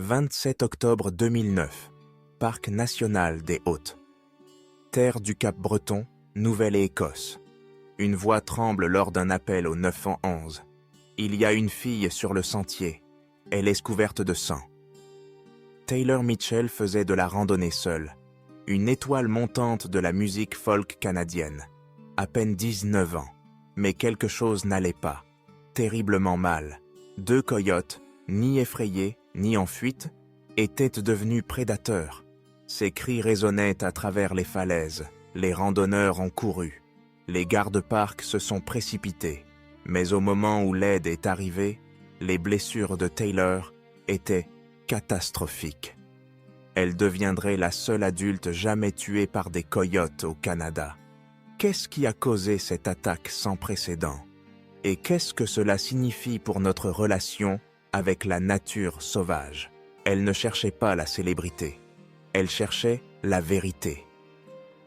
27 octobre 2009, Parc national des Hautes. Terre du Cap-Breton, Nouvelle-Écosse. Une voix tremble lors d'un appel au 911. Il y a une fille sur le sentier. Elle est couverte de sang. Taylor Mitchell faisait de la randonnée seule. Une étoile montante de la musique folk canadienne. À peine 19 ans. Mais quelque chose n'allait pas. Terriblement mal. 2 coyotes, ni effrayés, ni en fuite, étaient devenus prédateurs. Ces cris résonnaient à travers les falaises. Les randonneurs ont couru. Les gardes-parcs se sont précipités. Mais au moment où l'aide est arrivée, les blessures de Taylor étaient catastrophiques. Elle deviendrait la seule adulte jamais tuée par des coyotes au Canada. Qu'est-ce qui a causé cette attaque sans précédent? Et qu'est-ce que cela signifie pour notre relation avec la nature sauvage? Elle ne cherchait pas la célébrité. Elle cherchait la vérité.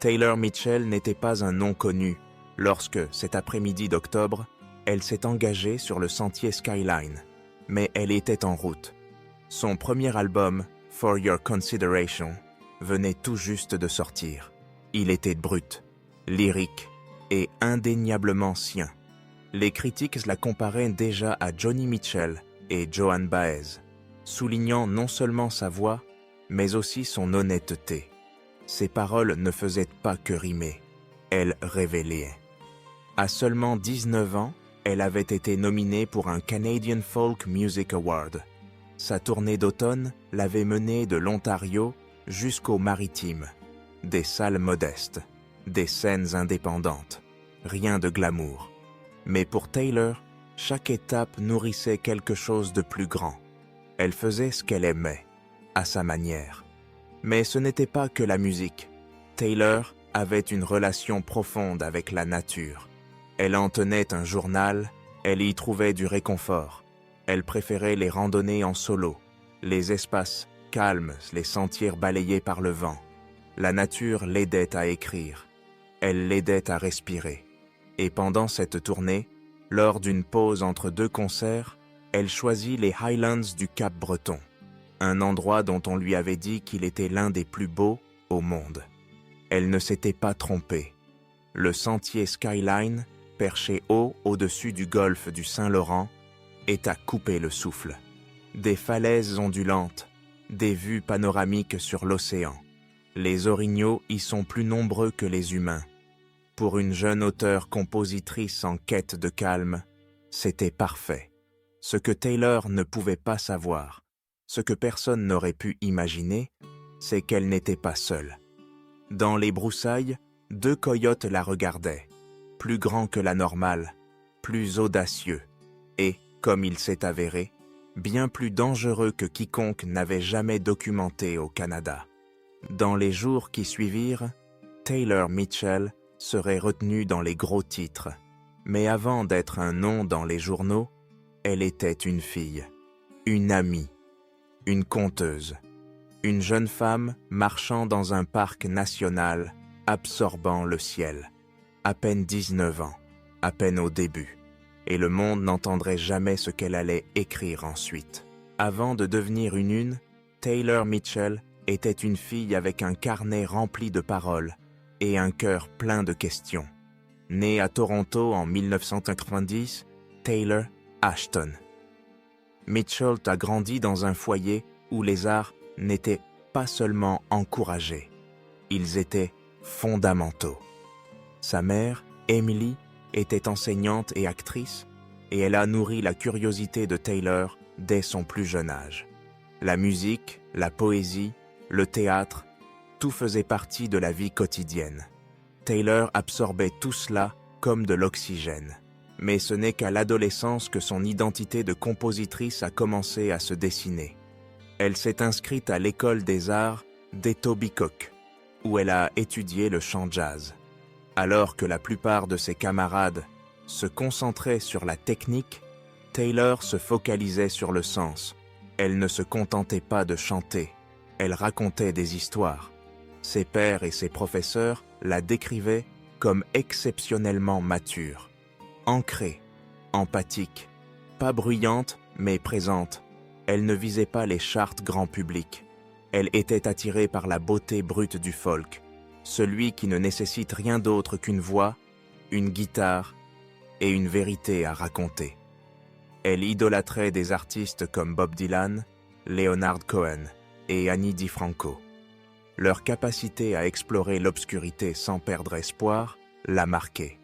Taylor Mitchell n'était pas un nom connu lorsque, cet après-midi d'octobre, elle s'est engagée sur le sentier Skyline. Mais elle était en route. Son premier album, For Your Consideration, venait tout juste de sortir. Il était brut, lyrique et indéniablement sien. Les critiques la comparaient déjà à Joni Mitchell et Joan Baez, soulignant non seulement sa voix, mais aussi son honnêteté. Ses paroles ne faisaient pas que rimer, elles révélaient. À seulement 19 ans, elle avait été nominée pour un Canadian Folk Music Award. Sa tournée d'automne l'avait menée de l'Ontario jusqu'aux Maritimes. Des salles modestes, des scènes indépendantes, rien de glamour. Mais pour Taylor, chaque étape nourrissait quelque chose de plus grand. Elle faisait ce qu'elle aimait, à sa manière. Mais ce n'était pas que la musique. Taylor avait une relation profonde avec la nature. Elle en tenait un journal, elle y trouvait du réconfort. Elle préférait les randonnées en solo, les espaces calmes, les sentiers balayés par le vent. La nature l'aidait à écrire. Elle l'aidait à respirer. Et pendant cette tournée, lors d'une pause entre 2 concerts, elle choisit les Highlands du Cap-Breton, un endroit dont on lui avait dit qu'il était l'un des plus beaux au monde. Elle ne s'était pas trompée. Le sentier Skyline, perché haut au-dessus du golfe du Saint-Laurent, est à couper le souffle. Des falaises ondulantes, des vues panoramiques sur l'océan. Les orignaux y sont plus nombreux que les humains. Pour une jeune auteure-compositrice en quête de calme, c'était parfait. Ce que Taylor ne pouvait pas savoir, ce que personne n'aurait pu imaginer, c'est qu'elle n'était pas seule. Dans les broussailles, 2 coyotes la regardaient, plus grands que la normale, plus audacieux, et, comme il s'est avéré, bien plus dangereux que quiconque n'avait jamais documenté au Canada. Dans les jours qui suivirent, Taylor Mitchell serait retenue dans les gros titres. Mais avant d'être un nom dans les journaux, elle était une fille, une amie, une conteuse, une jeune femme marchant dans un parc national, absorbant le ciel. À peine 19 ans, à peine au début, et le monde n'entendrait jamais ce qu'elle allait écrire ensuite. Avant de devenir une, Taylor Mitchell était une fille avec un carnet rempli de paroles, et un cœur plein de questions. Née à Toronto en 1990, Taylor Ashton. Mitchell a grandi dans un foyer où les arts n'étaient pas seulement encouragés, ils étaient fondamentaux. Sa mère, Emily, était enseignante et actrice, et elle a nourri la curiosité de Taylor dès son plus jeune âge. La musique, la poésie, le théâtre, tout faisait partie de la vie quotidienne. Taylor absorbait tout cela comme de l'oxygène. Mais ce n'est qu'à l'adolescence que son identité de compositrice a commencé à se dessiner. Elle s'est inscrite à l'école des arts d'Etobicoke, où elle a étudié le chant jazz. Alors que la plupart de ses camarades se concentraient sur la technique, Taylor se focalisait sur le sens. Elle ne se contentait pas de chanter, elle racontait des histoires. Ses pairs et ses professeurs la décrivaient comme exceptionnellement mature, ancrée, empathique, pas bruyante mais présente, Elle ne visait pas les charts grand public. Elle était attirée par la beauté brute du folk, celui qui ne nécessite rien d'autre qu'une voix, une guitare et une vérité à raconter. Elle idolâtrait des artistes comme Bob Dylan, Leonard Cohen et Ani DiFranco. Leur capacité à explorer l'obscurité sans perdre espoir l'a marquée.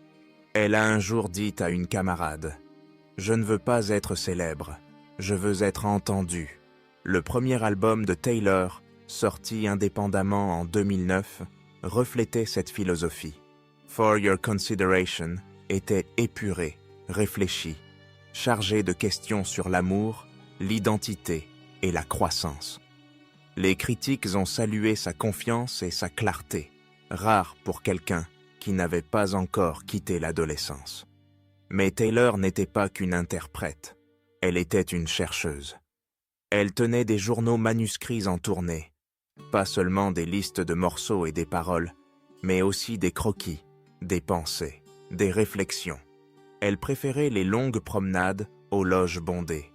Elle a un jour dit à une camarade « Je ne veux pas être célèbre, je veux être entendue ». Le premier album de Taylor, sorti indépendamment en 2009, reflétait cette philosophie. For Your Consideration était épuré, réfléchi, chargé de questions sur l'amour, l'identité et la croissance. Les critiques ont salué sa confiance et sa clarté, rares pour quelqu'un qui n'avait pas encore quitté l'adolescence. Mais Taylor n'était pas qu'une interprète, elle était une chercheuse. Elle tenait des journaux manuscrits en tournée, pas seulement des listes de morceaux et des paroles, mais aussi des croquis, des pensées, des réflexions. Elle préférait les longues promenades aux loges bondées.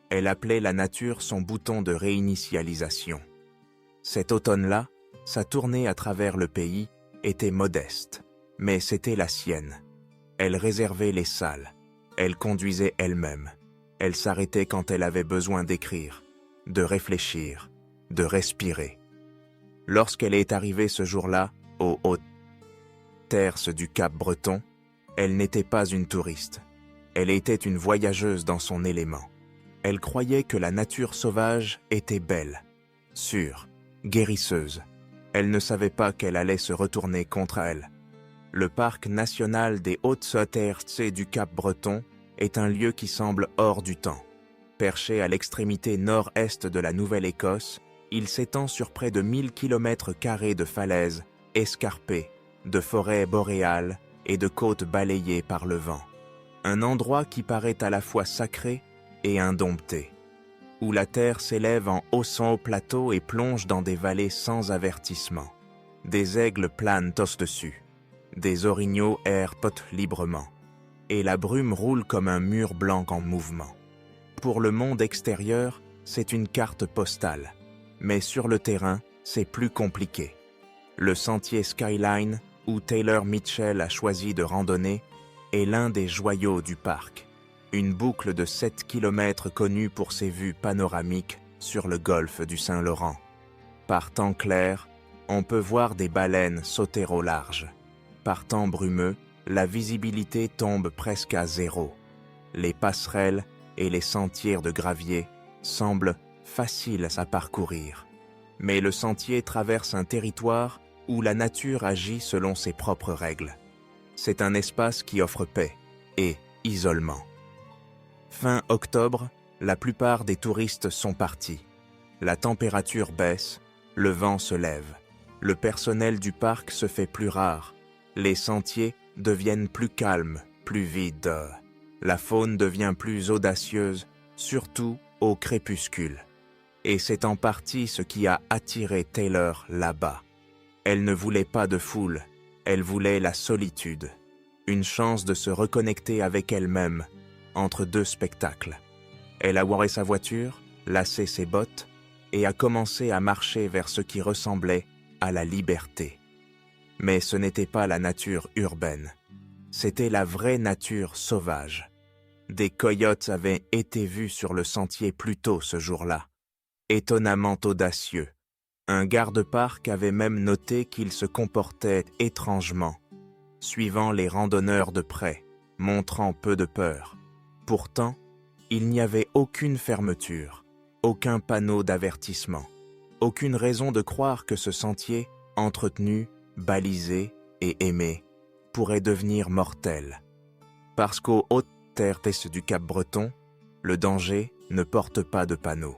Elle appelait la nature son bouton de réinitialisation. Cet automne-là, sa tournée à travers le pays était modeste, mais c'était la sienne. Elle réservait les salles, elle conduisait elle-même, elle s'arrêtait quand elle avait besoin d'écrire, de réfléchir, de respirer. Lorsqu'elle est arrivée ce jour-là, aux hautes terres du Cap-Breton, elle n'était pas une touriste. Elle était une voyageuse dans son élément. Elle croyait que la nature sauvage était belle, sûre, guérisseuse. Elle ne savait pas qu'elle allait se retourner contre elle. Le parc national des Hautes-Terres du Cap-Breton est un lieu qui semble hors du temps. Perché à l'extrémité nord-est de la Nouvelle-Écosse, il s'étend sur près de 1000 km² de falaises escarpées, de forêts boréales et de côtes balayées par le vent. Un endroit qui paraît à la fois sacré et indompté, où la terre s'élève en haussant au plateau et plonge dans des vallées sans avertissement. Des aigles planent au-dessus, des orignaux errent librement, et la brume roule comme un mur blanc en mouvement. Pour le monde extérieur, c'est une carte postale, mais sur le terrain, c'est plus compliqué. Le sentier Skyline, où Taylor Mitchell a choisi de randonner, est l'un des joyaux du parc. Une boucle de 7 km connue pour ses vues panoramiques sur le golfe du Saint-Laurent. Par temps clair, on peut voir des baleines sauter au large. Par temps brumeux, la visibilité tombe presque à zéro. Les passerelles et les sentiers de gravier semblent faciles à parcourir. Mais le sentier traverse un territoire où la nature agit selon ses propres règles. C'est un espace qui offre paix et isolement. Fin octobre, la plupart des touristes sont partis. La température baisse, le vent se lève. Le personnel du parc se fait plus rare. Les sentiers deviennent plus calmes, plus vides. La faune devient plus audacieuse, surtout au crépuscule. Et c'est en partie ce qui a attiré Taylor là-bas. Elle ne voulait pas de foule, elle voulait la solitude. Une chance de se reconnecter avec elle-même entre deux spectacles. Elle a garé sa voiture, lacé ses bottes et a commencé à marcher vers ce qui ressemblait à la liberté. Mais ce n'était pas la nature urbaine, c'était la vraie nature sauvage. Des coyotes avaient été vus sur le sentier plus tôt ce jour-là, étonnamment audacieux. Un garde-parc avait même noté qu'ils se comportaient étrangement, suivant les randonneurs de près, montrant peu de peur. Pourtant, il n'y avait aucune fermeture, aucun panneau d'avertissement, aucune raison de croire que ce sentier, entretenu, balisé et aimé, pourrait devenir mortel. Parce qu'aux hautes terres du Cap-Breton, le danger ne porte pas de panneau.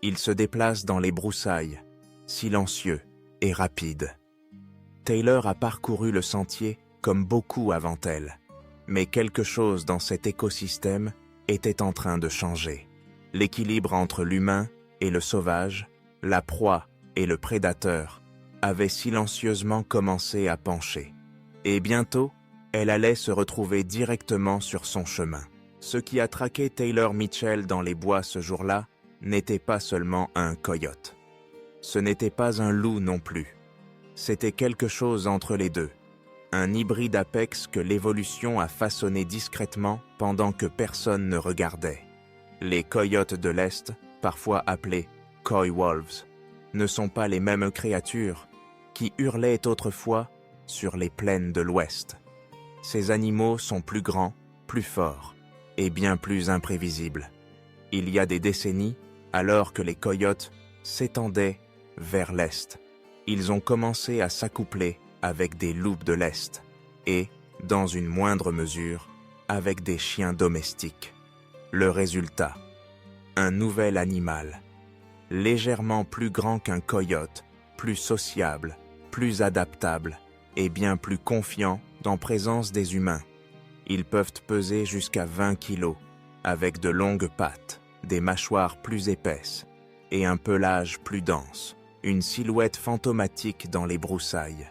Il se déplace dans les broussailles, silencieux et rapide. Taylor a parcouru le sentier comme beaucoup avant elle, mais quelque chose dans cet écosystème était en train de changer. L'équilibre entre l'humain et le sauvage, la proie et le prédateur, avait silencieusement commencé à pencher. Et bientôt, elle allait se retrouver directement sur son chemin. Ce qui a traqué Taylor Mitchell dans les bois ce jour-là n'était pas seulement un coyote. Ce n'était pas un loup non plus. C'était quelque chose entre les deux. Un hybride apex que l'évolution a façonné discrètement pendant que personne ne regardait. Les coyotes de l'Est, parfois appelés coy wolves, ne sont pas les mêmes créatures qui hurlaient autrefois sur les plaines de l'Ouest. Ces animaux sont plus grands, plus forts et bien plus imprévisibles. Il y a des décennies, alors que les coyotes s'étendaient vers l'Est, ils ont commencé à s'accoupler avec des loups de l'Est et, dans une moindre mesure, avec des chiens domestiques. Le résultat, un nouvel animal, légèrement plus grand qu'un coyote, plus sociable, plus adaptable et bien plus confiant en présence des humains. Ils peuvent peser jusqu'à 20 kilos, avec de longues pattes, des mâchoires plus épaisses et un pelage plus dense, une silhouette fantomatique dans les broussailles.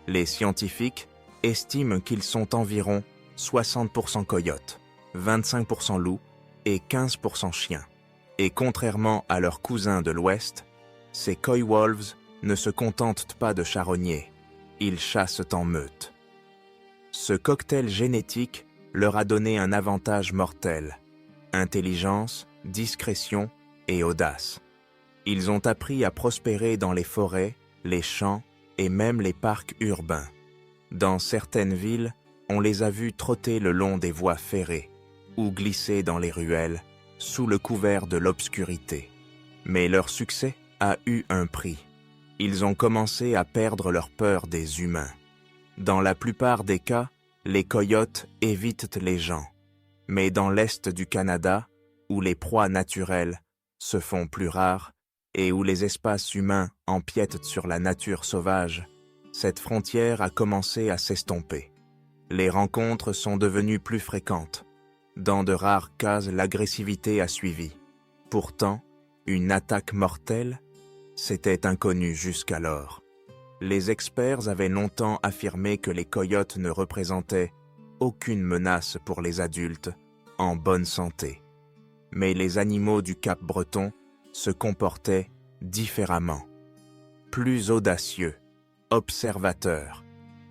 Les scientifiques estiment qu'ils sont environ 60% coyotes, 25% loups et 15% chiens. Et contrairement à leurs cousins de l'Ouest, ces coy wolves ne se contentent pas de charogners, ils chassent en meute. Ce cocktail génétique leur a donné un avantage mortel: intelligence, discrétion et audace. Ils ont appris à prospérer dans les forêts, les champs et même les parcs urbains. Dans certaines villes, on les a vus trotter le long des voies ferrées ou glisser dans les ruelles sous le couvert de l'obscurité. Mais leur succès a eu un prix. Ils ont commencé à perdre leur peur des humains. Dans la plupart des cas, les coyotes évitent les gens. Mais dans l'est du Canada, où les proies naturelles se font plus rares et où les espaces humains empiètent sur la nature sauvage, cette frontière a commencé à s'estomper. Les rencontres sont devenues plus fréquentes. Dans de rares cas, l'agressivité a suivi. Pourtant, une attaque mortelle, c'était inconnu jusqu'alors. Les experts avaient longtemps affirmé que les coyotes ne représentaient aucune menace pour les adultes en bonne santé. Mais les animaux du Cap-Breton se comportaient différemment. Plus audacieux, observateurs,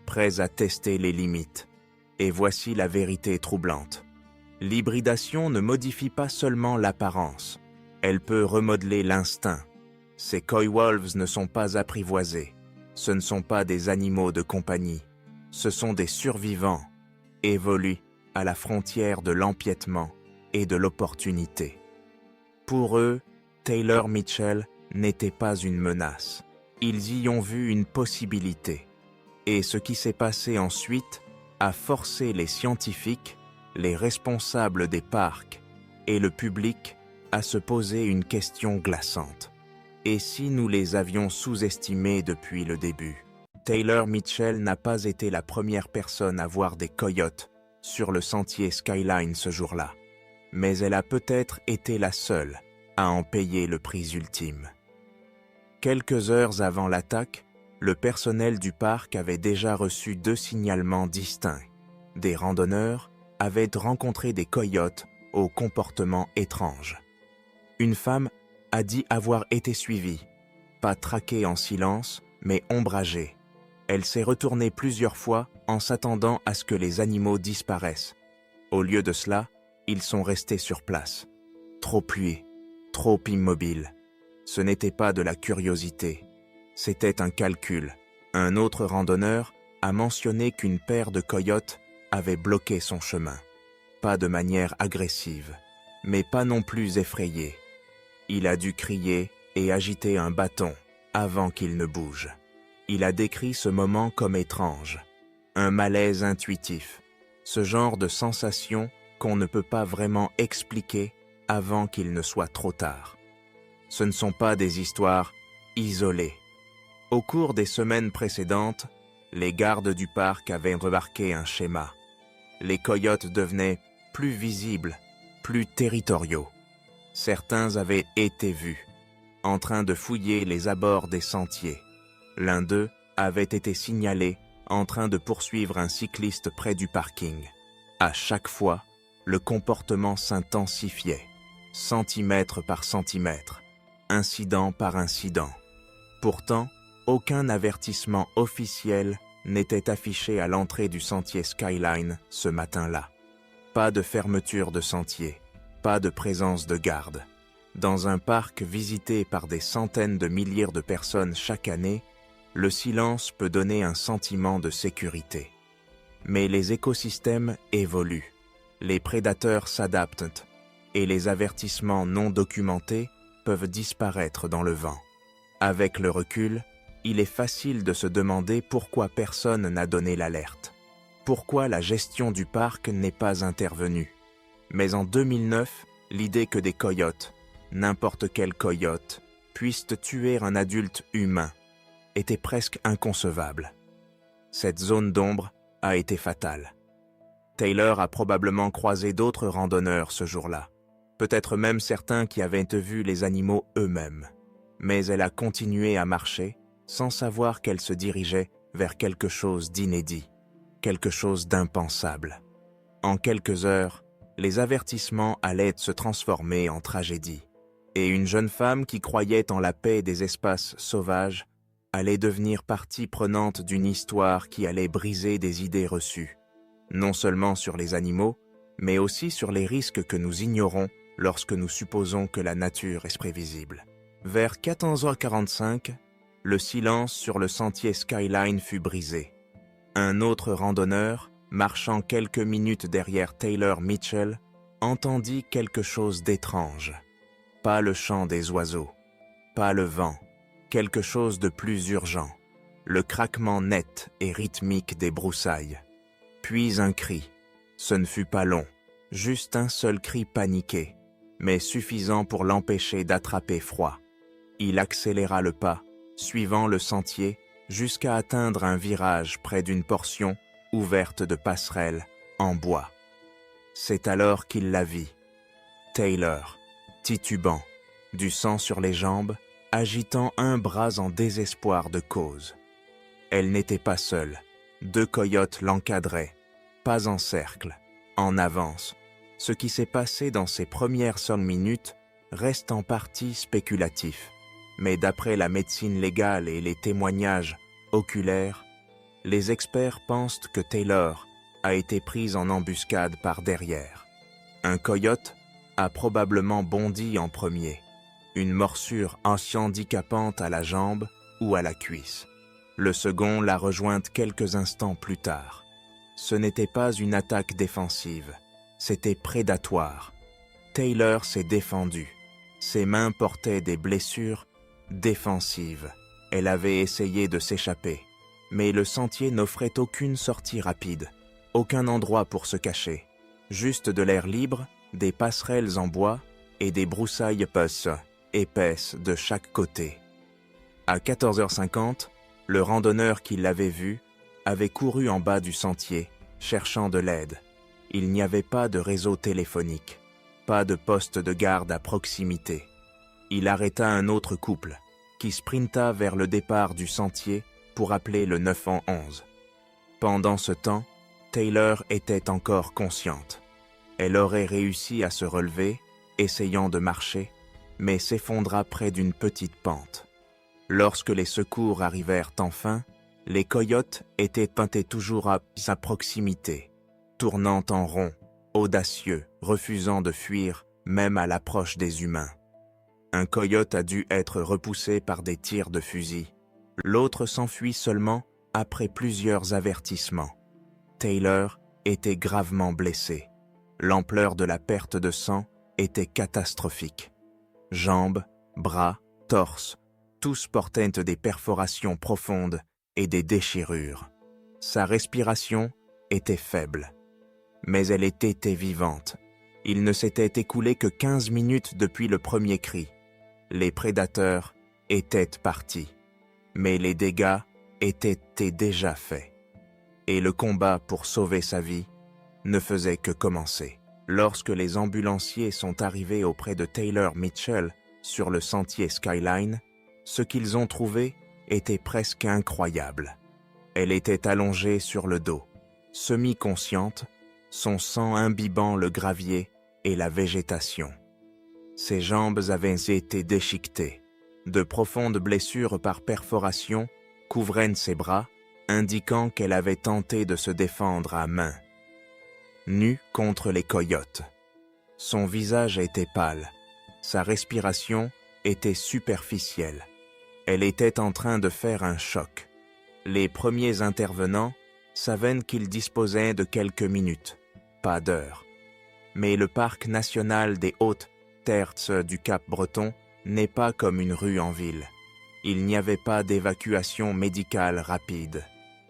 prêts à tester les limites. Et voici la vérité troublante. L'hybridation ne modifie pas seulement l'apparence, elle peut remodeler l'instinct. Ces coy wolves ne sont pas apprivoisés, ce ne sont pas des animaux de compagnie, ce sont des survivants, évolués à la frontière de l'empiètement et de l'opportunité. Pour eux, Taylor Mitchell n'était pas une menace, ils y ont vu une possibilité. Et ce qui s'est passé ensuite a forcé les scientifiques, les responsables des parcs et le public à se poser une question glaçante. Et si nous les avions sous-estimés depuis le début? Taylor Mitchell n'a pas été la première personne à voir des coyotes sur le sentier Skyline ce jour-là, mais elle a peut-être été la seule à en payer le prix ultime. Quelques heures avant l'attaque, le personnel du parc avait déjà reçu 2 signalements distincts. Des randonneurs avaient rencontré des coyotes au comportement étrange. Une femme a dit avoir été suivie, pas traquée en silence, mais ombragée. Elle s'est retournée plusieurs fois en s'attendant à ce que les animaux disparaissent. Au lieu de cela, ils sont restés sur place, trop pués, trop immobiles. Ce n'était pas de la curiosité, c'était un calcul. Un autre randonneur a mentionné qu'une paire de coyotes avait bloqué son chemin. Pas de manière agressive, mais pas non plus effrayée. Il a dû crier et agiter un bâton avant qu'il ne bouge. Il a décrit ce moment comme étrange, un malaise intuitif, ce genre de sensation qu'on ne peut pas vraiment expliquer avant qu'il ne soit trop tard. Ce ne sont pas des histoires isolées. Au cours des semaines précédentes, les gardes du parc avaient remarqué un schéma. Les coyotes devenaient plus visibles, plus territoriaux. Certains avaient été vus, en train de fouiller les abords des sentiers. L'un d'eux avait été signalé en train de poursuivre un cycliste près du parking. À chaque fois, le comportement s'intensifiait. centimètre par centimètre, incident par incident. Pourtant, aucun avertissement officiel n'était affiché à l'entrée du sentier Skyline ce matin-là. Pas de fermeture de sentier, pas de présence de garde. Dans un parc visité par des centaines de milliers de personnes chaque année, le silence peut donner un sentiment de sécurité. Mais les écosystèmes évoluent, les prédateurs s'adaptent et les avertissements non documentés peuvent disparaître dans le vent. Avec le recul, il est facile de se demander pourquoi personne n'a donné l'alerte. Pourquoi la gestion du parc n'est pas intervenue. Mais en 2009, l'idée que des coyotes, n'importe quel coyote, puissent tuer un adulte humain était presque inconcevable. Cette zone d'ombre a été fatale. Taylor a probablement croisé d'autres randonneurs ce jour-là, peut-être même certains qui avaient vu les animaux eux-mêmes. Mais elle a continué à marcher sans savoir qu'elle se dirigeait vers quelque chose d'inédit, quelque chose d'impensable. En quelques heures, les avertissements allaient se transformer en tragédie, et une jeune femme qui croyait en la paix des espaces sauvages allait devenir partie prenante d'une histoire qui allait briser des idées reçues, non seulement sur les animaux, mais aussi sur les risques que nous ignorons lorsque nous supposons que la nature est prévisible. Vers 14h45, le silence sur le sentier Skyline fut brisé. Un autre randonneur, marchant quelques minutes derrière Taylor Mitchell, entendit quelque chose d'étrange. Pas le chant des oiseaux, pas le vent, quelque chose de plus urgent, le craquement net et rythmique des broussailles. Puis un cri. Ce ne fut pas long, juste un seul cri paniqué, mais suffisant pour l'empêcher d'attraper froid. Il accéléra le pas, suivant le sentier, jusqu'à atteindre un virage près d'une portion ouverte de passerelles en bois. C'est alors qu'il la vit. Taylor, titubant, du sang sur les jambes, agitant un bras en désespoir de cause. Elle n'était pas seule. 2 coyotes l'encadraient, pas en cercle, en avance. Ce qui s'est passé dans ces premières 5 minutes reste en partie spéculatif. Mais d'après la médecine légale et les témoignages oculaires, les experts pensent que Taylor a été prise en embuscade par derrière. Un coyote a probablement bondi en premier, une morsure handicapante à la jambe ou à la cuisse. Le second l'a rejointe quelques instants plus tard. Ce n'était pas une attaque défensive, c'était prédatoire. Taylor s'est défendue. Ses mains portaient des blessures défensive. Elle avait essayé de s'échapper, mais le sentier n'offrait aucune sortie rapide, aucun endroit pour se cacher, juste de l'air libre, des passerelles en bois et des broussailles épaisses de chaque côté. À 14h50, le randonneur qui l'avait vue avait couru en bas du sentier, cherchant de l'aide. Il n'y avait pas de réseau téléphonique, pas de poste de garde à proximité. Il arrêta un autre couple, qui sprinta vers le départ du sentier pour appeler le 911. Pendant ce temps, Taylor était encore consciente. Elle aurait réussi à se relever, essayant de marcher, mais s'effondra près d'une petite pente. Lorsque les secours arrivèrent enfin, les coyotes étaient toujours à sa proximité, tournant en rond, audacieux, refusant de fuir, même à l'approche des humains. Un coyote a dû être repoussé par des tirs de fusil. L'autre s'enfuit seulement après plusieurs avertissements. Taylor était gravement blessé. L'ampleur de la perte de sang était catastrophique. Jambes, bras, torse, tous portaient des perforations profondes et des déchirures. Sa respiration était faible, mais elle était vivante. Il ne s'était écoulé que 15 minutes depuis le premier cri. Les prédateurs étaient partis, mais les dégâts étaient déjà faits. Et le combat pour sauver sa vie ne faisait que commencer. Lorsque les ambulanciers sont arrivés auprès de Taylor Mitchell sur le sentier Skyline, ce qu'ils ont trouvé était presque incroyable. Elle était allongée sur le dos, semi-consciente, son sang imbibant le gravier et la végétation. Ses jambes avaient été déchiquetées. De profondes blessures par perforation couvraient ses bras, indiquant qu'elle avait tenté de se défendre à main. Nue contre les coyotes. Son visage était pâle. Sa respiration était superficielle. Elle était en train de faire un choc. Les premiers intervenants savaient qu'ils disposaient de quelques minutes, pas d'heures. Mais le parc national des Hautes Terres du Cap-Breton n'est pas comme une rue en ville. Il n'y avait pas d'évacuation médicale rapide,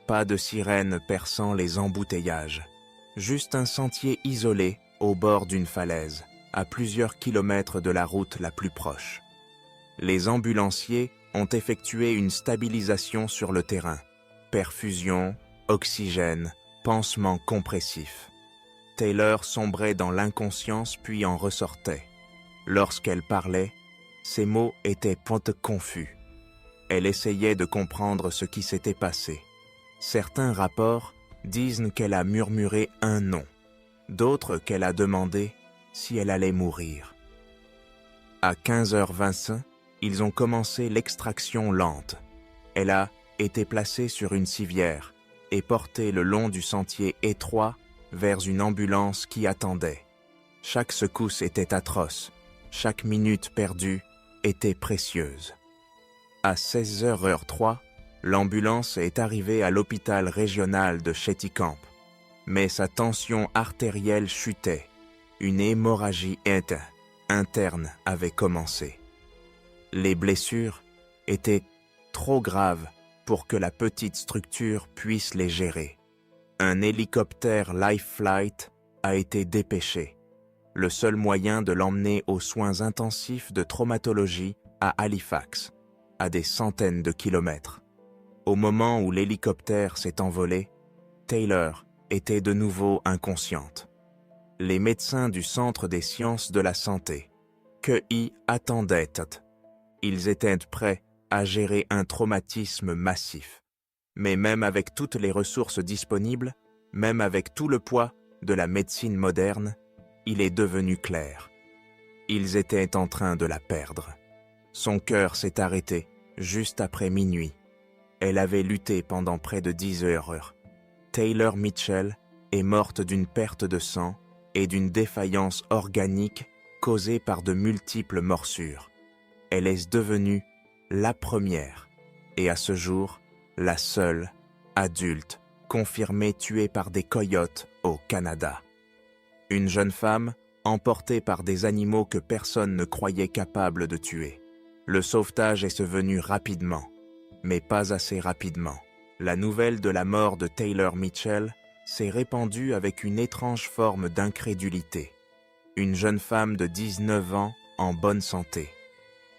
pas de sirène perçant les embouteillages, juste un sentier isolé au bord d'une falaise, à plusieurs kilomètres de la route la plus proche. Les ambulanciers ont effectué une stabilisation sur le terrain. Perfusion, oxygène, pansement compressif. Taylor sombrait dans l'inconscience puis en ressortait. Lorsqu'elle parlait, ses mots étaient confus. Elle essayait de comprendre ce qui s'était passé. Certains rapports disent qu'elle a murmuré un nom, d'autres qu'elle a demandé si elle allait mourir. À 15h25, ils ont commencé l'extraction lente. Elle a été placée sur une civière et portée le long du sentier étroit vers une ambulance qui attendait. Chaque secousse était atroce, chaque minute perdue était précieuse. À 16h03, l'ambulance est arrivée à l'hôpital régional de Chéticamp, mais sa tension artérielle chutait. Une hémorragie interne avait commencé. Les blessures étaient trop graves pour que la petite structure puisse les gérer. Un hélicoptère Life Flight a été dépêché, le seul moyen de l'emmener aux soins intensifs de traumatologie à Halifax, à des centaines de kilomètres. Au moment où l'hélicoptère s'est envolé, Taylor était de nouveau inconsciente. Les médecins du Centre des sciences de la santé, QI, attendaient. Ils étaient prêts à gérer un traumatisme massif. Mais même avec toutes les ressources disponibles, même avec tout le poids de la médecine moderne, il est devenu clair. Ils étaient en train de la perdre. Son cœur s'est arrêté juste après minuit. Elle avait lutté pendant près de 10 heures. Taylor Mitchell est morte d'une perte de sang et d'une défaillance organique causée par de multiples morsures. Elle est devenue la première, et à ce jour, la seule adulte confirmée tuée par des coyotes au Canada. Une jeune femme emportée par des animaux que personne ne croyait capable de tuer. Le sauvetage est venu rapidement, mais pas assez rapidement. La nouvelle de la mort de Taylor Mitchell s'est répandue avec une étrange forme d'incrédulité. Une jeune femme de 19 ans en bonne santé,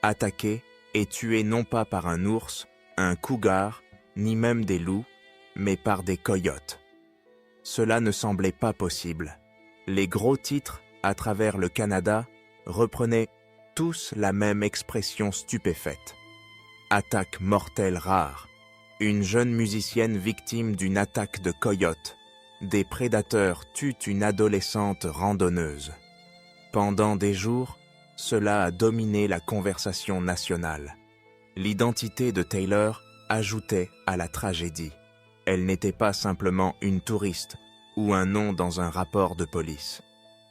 attaquée et tuée non pas par un ours, un cougar, ni même des loups, mais par des coyotes. Cela ne semblait pas possible. Les gros titres, à travers le Canada, reprenaient tous la même expression stupéfaite. Attaque mortelle rare. Une jeune musicienne victime d'une attaque de coyote. Des prédateurs tuent une adolescente randonneuse. Pendant des jours, cela a dominé la conversation nationale. L'identité de Taylor ajoutait à la tragédie. Elle n'était pas simplement une touriste ou un nom dans un rapport de police.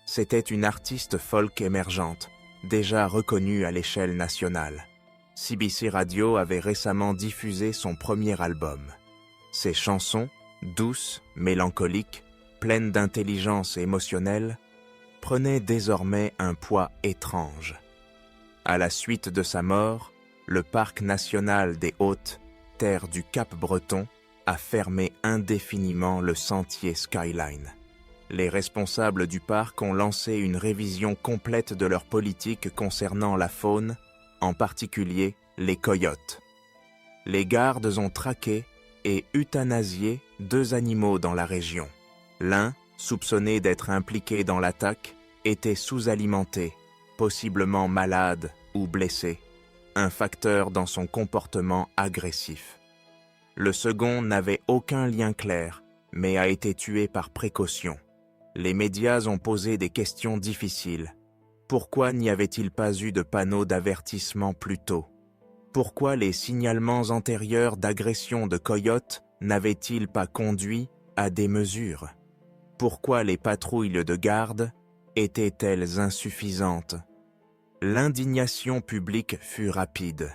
C'était une artiste folk émergente, déjà reconnue à l'échelle nationale. CBC Radio avait récemment diffusé son premier album. Ses chansons, douces, mélancoliques, pleines d'intelligence émotionnelle, prenaient désormais un poids étrange. À la suite de sa mort, le parc national des Hautes Terres du Cap-Breton a fermé indéfiniment le sentier Skyline. Les responsables du parc ont lancé une révision complète de leur politique concernant la faune, en particulier les coyotes. Les gardes ont traqué et euthanasié 2 animaux dans la région. L'un, soupçonné d'être impliqué dans l'attaque, était sous-alimenté, possiblement malade ou blessé, un facteur dans son comportement agressif. Le second n'avait aucun lien clair, mais a été tué par précaution. Les médias ont posé des questions difficiles. Pourquoi n'y avait-il pas eu de panneaux d'avertissement plus tôt? Pourquoi les signalements antérieurs d'agression de coyotes n'avaient-ils pas conduit à des mesures? Pourquoi les patrouilles de garde étaient-elles insuffisantes? L'indignation publique fut rapide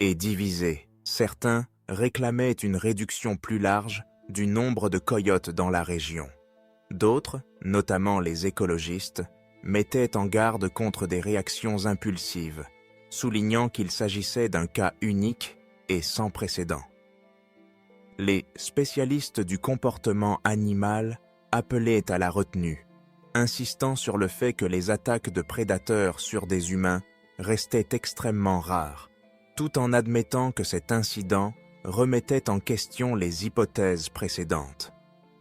et divisée. Certains réclamaient une réduction plus large du nombre de coyotes dans la région. D'autres, notamment les écologistes, mettaient en garde contre des réactions impulsives, soulignant qu'il s'agissait d'un cas unique et sans précédent. Les spécialistes du comportement animal appelaient à la retenue, insistant sur le fait que les attaques de prédateurs sur des humains restaient extrêmement rares, tout en admettant que cet incident remettait en question les hypothèses précédentes.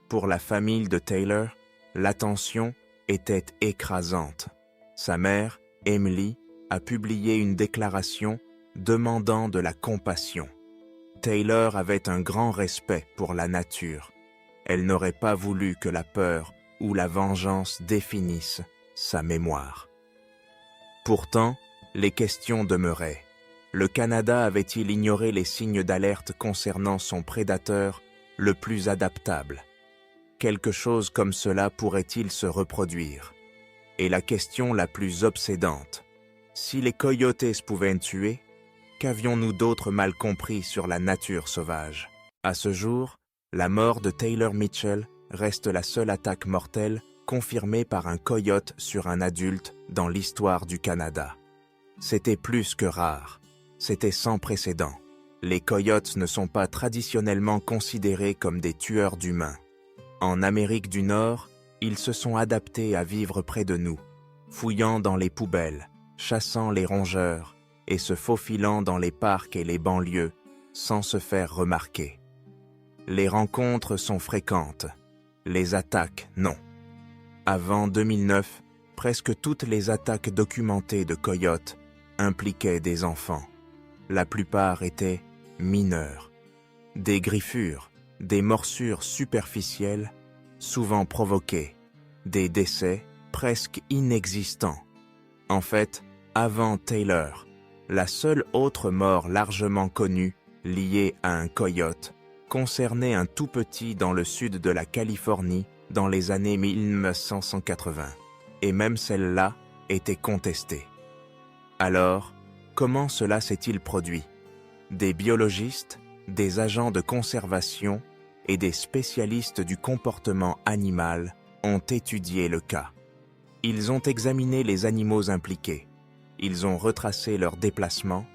Pour la famille de Taylor, l'attention était écrasante. Sa mère, Emily, a publié une déclaration demandant de la compassion. Taylor avait un grand respect pour la nature. Elle n'aurait pas voulu que la peur ou la vengeance définissent sa mémoire. Pourtant, les questions demeuraient. Le Canada avait-il ignoré les signes d'alerte concernant son prédateur le plus adaptable? Quelque chose comme cela pourrait-il se reproduire? Et la question la plus obsédante, si les coyotes pouvaient tuer, qu'avions-nous d'autre mal compris sur la nature sauvage? À ce jour, la mort de Taylor Mitchell reste la seule attaque mortelle confirmée par un coyote sur un adulte dans l'histoire du Canada. C'était plus que rare, c'était sans précédent. Les coyotes ne sont pas traditionnellement considérés comme des tueurs d'humains. En Amérique du Nord, ils se sont adaptés à vivre près de nous, fouillant dans les poubelles, chassant les rongeurs et se faufilant dans les parcs et les banlieues sans se faire remarquer. Les rencontres sont fréquentes, les attaques non. Avant 2009, presque toutes les attaques documentées de coyotes impliquaient des enfants. La plupart étaient mineurs. Des griffures, des morsures superficielles, souvent provoquées, des décès presque inexistants. En fait, avant Taylor, la seule autre mort largement connue liée à un coyote concernait un tout petit dans le sud de la Californie dans les années 1980, et même celle-là était contestée. Alors, comment cela s'est-il produit? Des biologistes, des agents de conservation et des spécialistes du comportement animal ont étudié le cas. Ils ont examiné les animaux impliqués. Ils ont retracé leurs déplacements,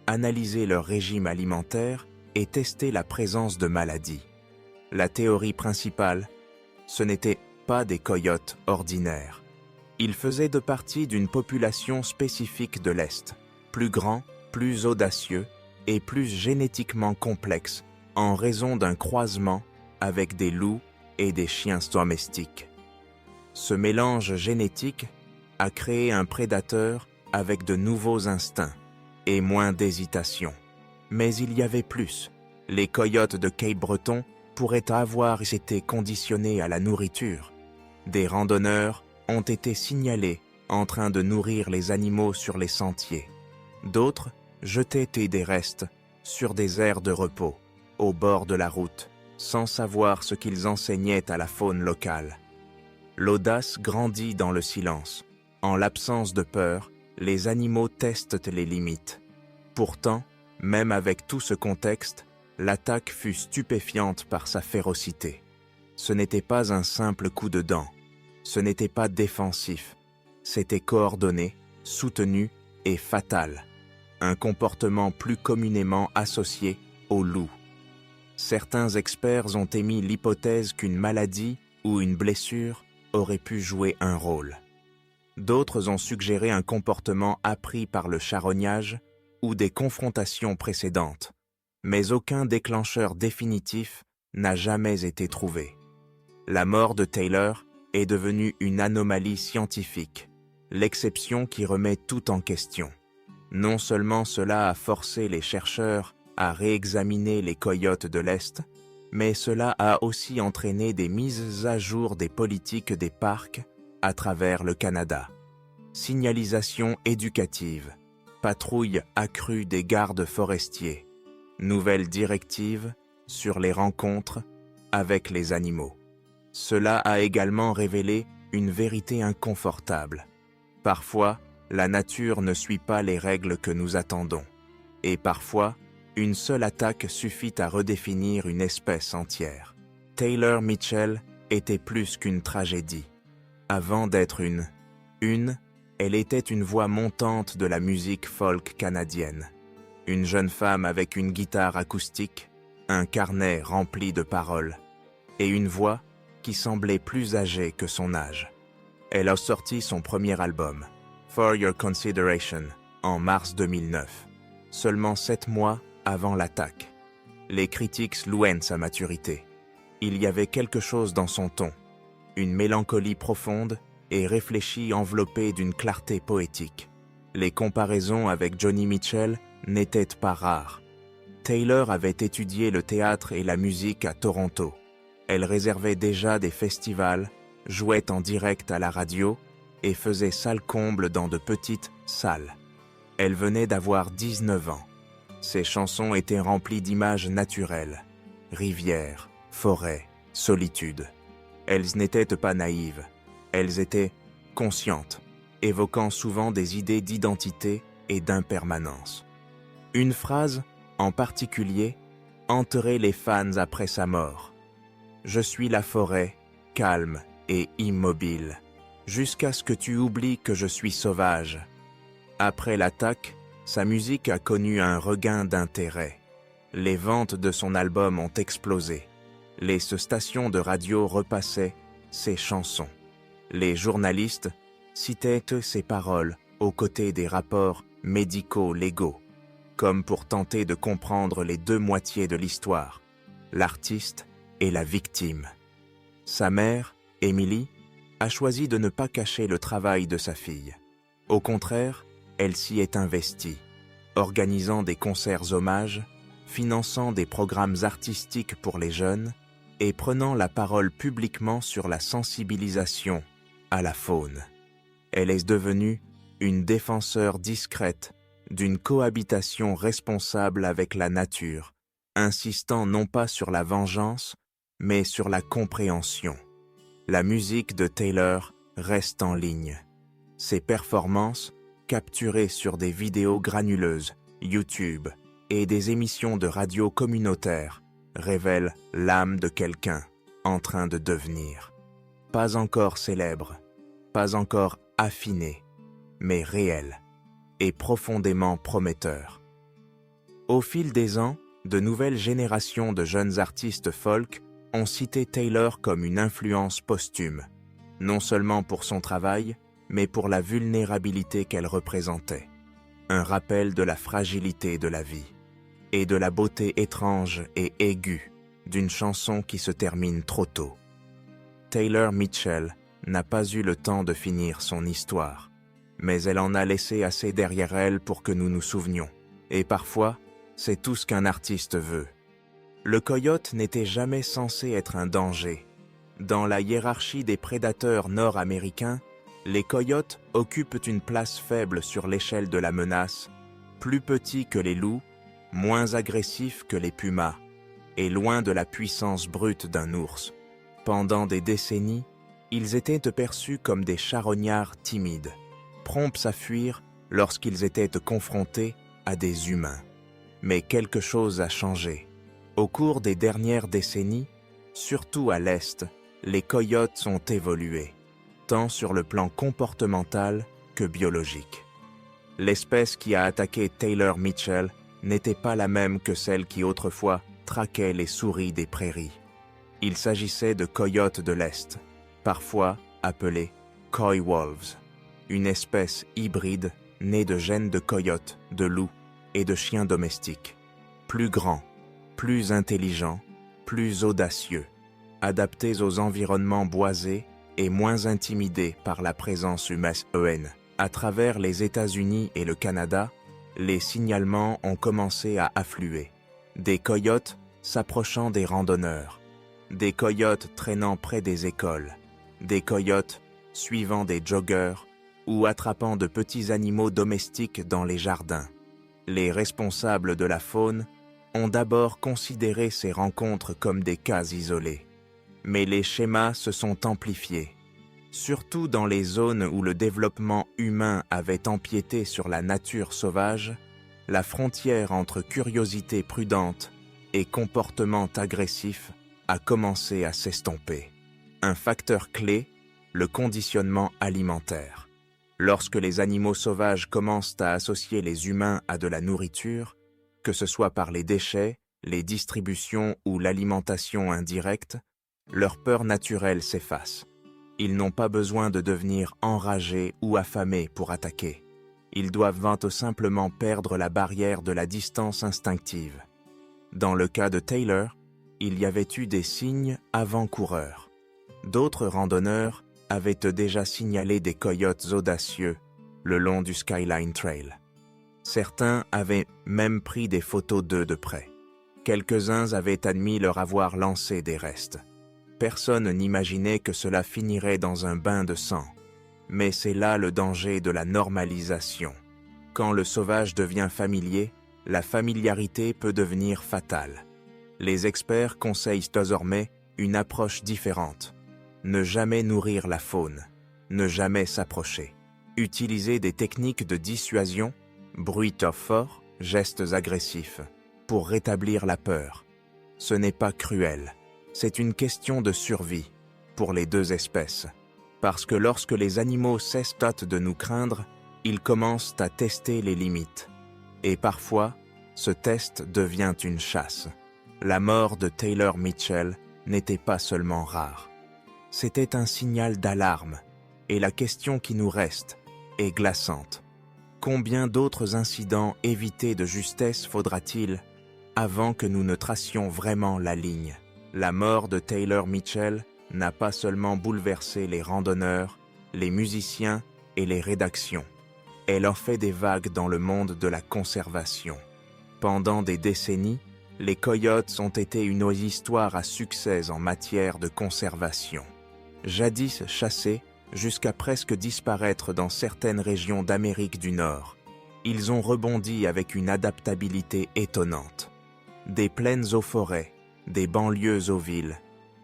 analysé leur régime alimentaire et testé la présence de maladies. La théorie principale, ce n'étaient pas des coyotes ordinaires. Ils faisaient de partie d'une population spécifique de l'Est, plus grand, plus audacieux et plus génétiquement complexe en raison d'un croisement avec des loups et des chiens domestiques. Ce mélange génétique a créé un prédateur avec de nouveaux instincts et moins d'hésitation. Mais il y avait plus. Les coyotes de Cape-Breton pourraient avoir été conditionnés à la nourriture. Des randonneurs ont été signalés en train de nourrir les animaux sur les sentiers. D'autres jetaient des restes sur des aires de repos, au bord de la route, sans savoir ce qu'ils enseignaient à la faune locale. L'audace grandit dans le silence. En l'absence de peur, les animaux testent les limites. Pourtant, même avec tout ce contexte, l'attaque fut stupéfiante par sa férocité. Ce n'était pas un simple coup de dent. Ce n'était pas défensif. C'était coordonné, soutenu et fatal. Un comportement plus communément associé au loup. Certains experts ont émis l'hypothèse qu'une maladie ou une blessure aurait pu jouer un rôle. D'autres ont suggéré un comportement appris par le charognage ou des confrontations précédentes, mais aucun déclencheur définitif n'a jamais été trouvé. La mort de Taylor est devenue une anomalie scientifique, l'exception qui remet tout en question. Non seulement cela a forcé les chercheurs à réexaminer les coyotes de l'Est, mais cela a aussi entraîné des mises à jour des politiques des parcs à travers le Canada. signalisation éducative, patrouille accrue des gardes forestiers, nouvelles directives sur les rencontres avec les animaux. Cela a également révélé une vérité inconfortable. Parfois, la nature ne suit pas les règles que nous attendons. Et parfois, une seule attaque suffit à redéfinir une espèce entière. Taylor Mitchell était plus qu'une tragédie. Avant d'être elle était une voix montante de la musique folk canadienne. Une jeune femme avec une guitare acoustique, un carnet rempli de paroles, et une voix qui semblait plus âgée que son âge. Elle a sorti son premier album, For Your Consideration, en mars 2009, seulement 7 mois avant l'attaque. Les critiques louaient sa maturité. Il y avait quelque chose dans son ton, une mélancolie profonde et réfléchie enveloppée d'une clarté poétique. Les comparaisons avec Joni Mitchell n'étaient pas rares. Taylor avait étudié le théâtre et la musique à Toronto. Elle réservait déjà des festivals, jouait en direct à la radio et faisait salle comble dans de petites salles. Elle venait d'avoir 19 ans. Ses chansons étaient remplies d'images naturelles, rivières, forêts, solitude. Elles n'étaient pas naïves, elles étaient conscientes, évoquant souvent des idées d'identité et d'impermanence. Une phrase, en particulier, hanterait les fans après sa mort. « Je suis la forêt, calme et immobile, jusqu'à ce que tu oublies que je suis sauvage. » Après l'attaque, sa musique a connu un regain d'intérêt. Les ventes de son album ont explosé. Les stations de radio repassaient ses chansons. Les journalistes citaient ses paroles aux côtés des rapports médico-légaux, comme pour tenter de comprendre les deux moitiés de l'histoire, l'artiste et la victime. Sa mère, Emily, a choisi de ne pas cacher le travail de sa fille. Au contraire, elle s'y est investie, organisant des concerts hommages, finançant des programmes artistiques pour les jeunes et prenant la parole publiquement sur la sensibilisation à la faune. Elle est devenue une défenseure discrète d'une cohabitation responsable avec la nature, insistant non pas sur la vengeance, mais sur la compréhension. La musique de Taylor reste en ligne. Ses performances, capturées sur des vidéos granuleuses, YouTube et des émissions de radio communautaires, révèlent l'âme de quelqu'un en train de devenir. Pas encore célèbre, pas encore affiné, mais réel et profondément prometteur. Au fil des ans, de nouvelles générations de jeunes artistes folk ont cité Taylor comme une influence posthume, non seulement pour son travail, mais pour la vulnérabilité qu'elle représentait. Un rappel de la fragilité de la vie et de la beauté étrange et aiguë d'une chanson qui se termine trop tôt. Taylor Mitchell n'a pas eu le temps de finir son histoire, mais elle en a laissé assez derrière elle pour que nous nous souvenions. Et parfois, c'est tout ce qu'un artiste veut. Le coyote n'était jamais censé être un danger. Dans la hiérarchie des prédateurs nord-américains, les coyotes occupent une place faible sur l'échelle de la menace, plus petits que les loups, moins agressifs que les pumas, et loin de la puissance brute d'un ours. Pendant des décennies, ils étaient perçus comme des charognards timides, prompts à fuir lorsqu'ils étaient confrontés à des humains. Mais quelque chose a changé. Au cours des dernières décennies, surtout à l'Est, les coyotes ont évolué, tant sur le plan comportemental que biologique. L'espèce qui a attaqué Taylor Mitchell n'était pas la même que celle qui autrefois traquait les souris des prairies. Il s'agissait de coyotes de l'Est, parfois appelés coy wolves, une espèce hybride née de gènes de coyotes, de loups et de chiens domestiques. Plus grands, plus intelligents, plus audacieux, adaptés aux environnements boisés et moins intimidés par la présence humaine. À travers les États-Unis et le Canada, les signalements ont commencé à affluer. Des coyotes s'approchant des randonneurs, des coyotes traînant près des écoles, des coyotes suivant des joggeurs ou attrapant de petits animaux domestiques dans les jardins. Les responsables de la faune ont d'abord considéré ces rencontres comme des cas isolés. Mais les schémas se sont amplifiés, surtout dans les zones où le développement humain avait empiété sur la nature sauvage. La frontière entre curiosité prudente et comportement agressif a commencé à s'estomper. Un facteur clé, le conditionnement alimentaire. Lorsque les animaux sauvages commencent à associer les humains à de la nourriture, que ce soit par les déchets, les distributions ou l'alimentation indirecte, leur peur naturelle s'efface. Ils n'ont pas besoin de devenir enragés ou affamés pour attaquer. Ils doivent tout simplement perdre la barrière de la distance instinctive. Dans le cas de Taylor, il y avait eu des signes avant-coureurs. D'autres randonneurs avaient déjà signalé des coyotes audacieux le long du Skyline Trail. Certains avaient même pris des photos d'eux de près. Quelques-uns avaient admis leur avoir lancé des restes. Personne n'imaginait que cela finirait dans un bain de sang. Mais c'est là le danger de la normalisation. Quand le sauvage devient familier, la familiarité peut devenir fatale. Les experts conseillent désormais une approche différente. Ne jamais nourrir la faune, ne jamais s'approcher. Utiliser des techniques de dissuasion, bruit fort, gestes agressifs, pour rétablir la peur. Ce n'est pas cruel, c'est une question de survie pour les deux espèces. Parce que lorsque les animaux cessent de nous craindre, ils commencent à tester les limites. Et parfois, ce test devient une chasse. La mort de Taylor Mitchell n'était pas seulement rare. C'était un signal d'alarme, et la question qui nous reste est glaçante. Combien d'autres incidents évités de justesse faudra-t-il avant que nous ne tracions vraiment la ligne? La mort de Taylor Mitchell n'a pas seulement bouleversé les randonneurs, les musiciens et les rédactions. Elle en fait des vagues dans le monde de la conservation. Pendant des décennies, les coyotes ont été une histoire à succès en matière de conservation. Jadis chassés, jusqu'à presque disparaître dans certaines régions d'Amérique du Nord, ils ont rebondi avec une adaptabilité étonnante. Des plaines aux forêts, des banlieues aux villes,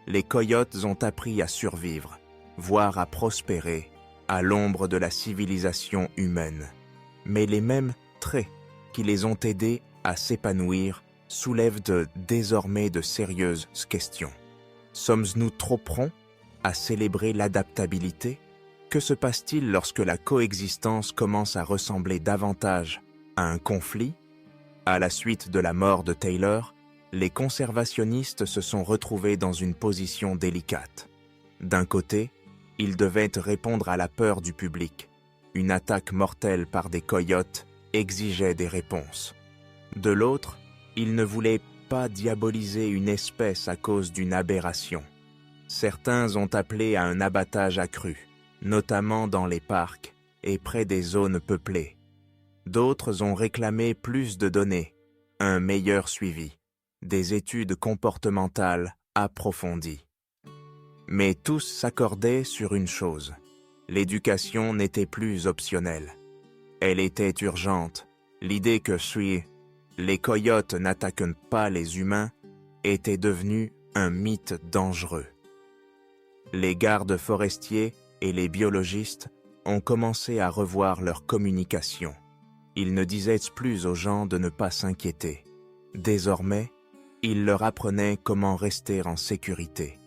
les coyotes ont appris à survivre, voire à prospérer, à l'ombre de la civilisation humaine. Mais les mêmes traits qui les ont aidés à s'épanouir soulèvent désormais de sérieuses questions. Sommes-nous trop prompts à célébrer l'adaptabilité? Que se passe-t-il lorsque la coexistence commence à ressembler davantage à un conflit? À la suite de la mort de Taylor, les conservationnistes se sont retrouvés dans une position délicate. D'un côté, ils devaient répondre à la peur du public. Une attaque mortelle par des coyotes exigeait des réponses. De l'autre, ils ne voulaient pas diaboliser une espèce à cause d'une aberration. Certains ont appelé à un abattage accru, notamment dans les parcs et près des zones peuplées. D'autres ont réclamé plus de données, un meilleur suivi, des études comportementales approfondies. Mais tous s'accordaient sur une chose, l'éducation n'était plus optionnelle. Elle était urgente, l'idée que les coyotes n'attaquent pas les humains était devenue un mythe dangereux. Les gardes forestiers et les biologistes ont commencé à revoir leur communication. Ils ne disaient plus aux gens de ne pas s'inquiéter. Désormais, ils leur apprenaient comment rester en sécurité.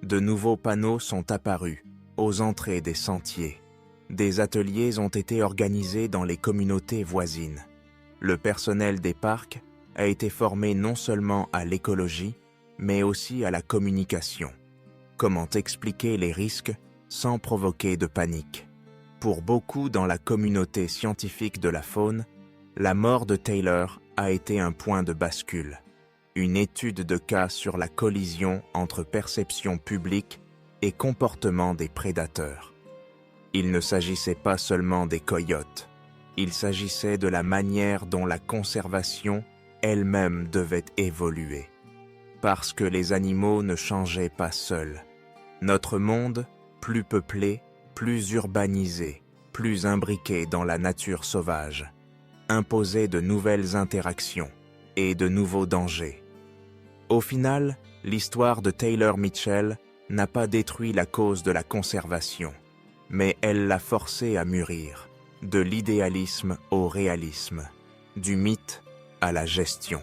De nouveaux panneaux sont apparus aux entrées des sentiers. Des ateliers ont été organisés dans les communautés voisines. Le personnel des parcs a été formé non seulement à l'écologie, mais aussi à la communication. Comment expliquer les risques sans provoquer de panique? Pour beaucoup dans la communauté scientifique de la faune, la mort de Taylor a été un point de bascule. Une étude de cas sur la collision entre perception publique et comportement des prédateurs. Il ne s'agissait pas seulement des coyotes, il s'agissait de la manière dont la conservation elle-même devait évoluer. Parce que les animaux ne changeaient pas seuls. Notre monde, plus peuplé, plus urbanisé, plus imbriqué dans la nature sauvage, imposait de nouvelles interactions et de nouveaux dangers. Au final, l'histoire de Taylor Mitchell n'a pas détruit la cause de la conservation, mais elle l'a forcé à mûrir, de l'idéalisme au réalisme, du mythe à la gestion,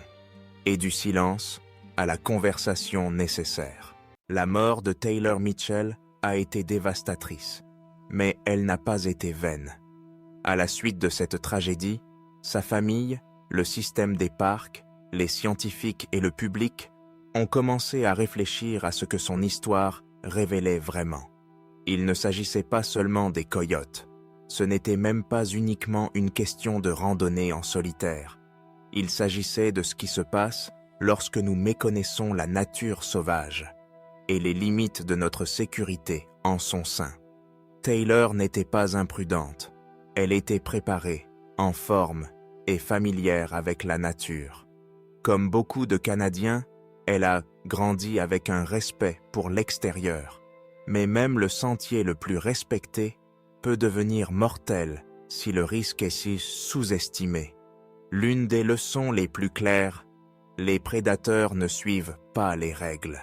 et du silence à la conversation nécessaire. La mort de Taylor Mitchell a été dévastatrice, mais elle n'a pas été vaine. À la suite de cette tragédie, sa famille, le système des parcs, les scientifiques et le public ont commencé à réfléchir à ce que son histoire révélait vraiment. Il ne s'agissait pas seulement des coyotes. Ce n'était même pas uniquement une question de randonnée en solitaire. Il s'agissait de ce qui se passe lorsque nous méconnaissons la nature sauvage et les limites de notre sécurité en son sein. Taylor n'était pas imprudente. Elle était préparée, en forme et familière avec la nature. Comme beaucoup de Canadiens, elle a grandi avec un respect pour l'extérieur. Mais même le sentier le plus respecté peut devenir mortel si le risque est si sous-estimé. L'une des leçons les plus claires, les prédateurs ne suivent pas les règles.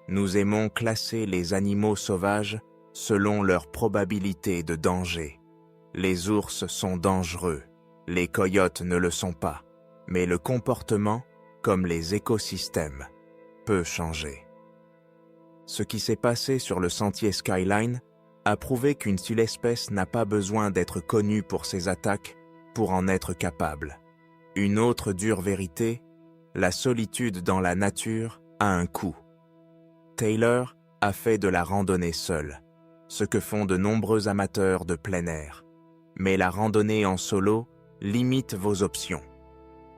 Nous aimons classer les animaux sauvages selon leur probabilité de danger. Les ours sont dangereux, les coyotes ne le sont pas, mais le comportement, comme les écosystèmes, peut changer. Ce qui s'est passé sur le sentier Skyline a prouvé qu'une seule espèce n'a pas besoin d'être connue pour ses attaques pour en être capable. Une autre dure vérité, la solitude dans la nature a un coût. Taylor a fait de la randonnée seule, ce que font de nombreux amateurs de plein air. Mais la randonnée en solo limite vos options.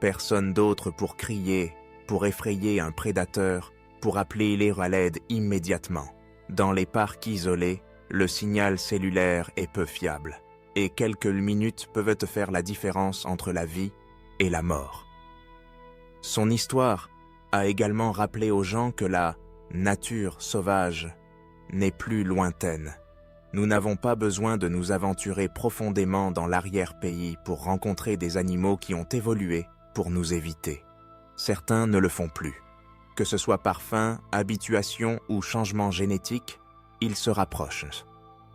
Personne d'autre pour crier, pour effrayer un prédateur, pour appeler les à l'aide immédiatement. Dans les parcs isolés, le signal cellulaire est peu fiable, et quelques minutes peuvent faire la différence entre la vie et la mort. Son histoire a également rappelé aux gens que la nature sauvage n'est plus lointaine. Nous n'avons pas besoin de nous aventurer profondément dans l'arrière-pays pour rencontrer des animaux qui ont évolué pour nous éviter. Certains ne le font plus. Que ce soit par faim, habituation ou changement génétique, ils se rapprochent.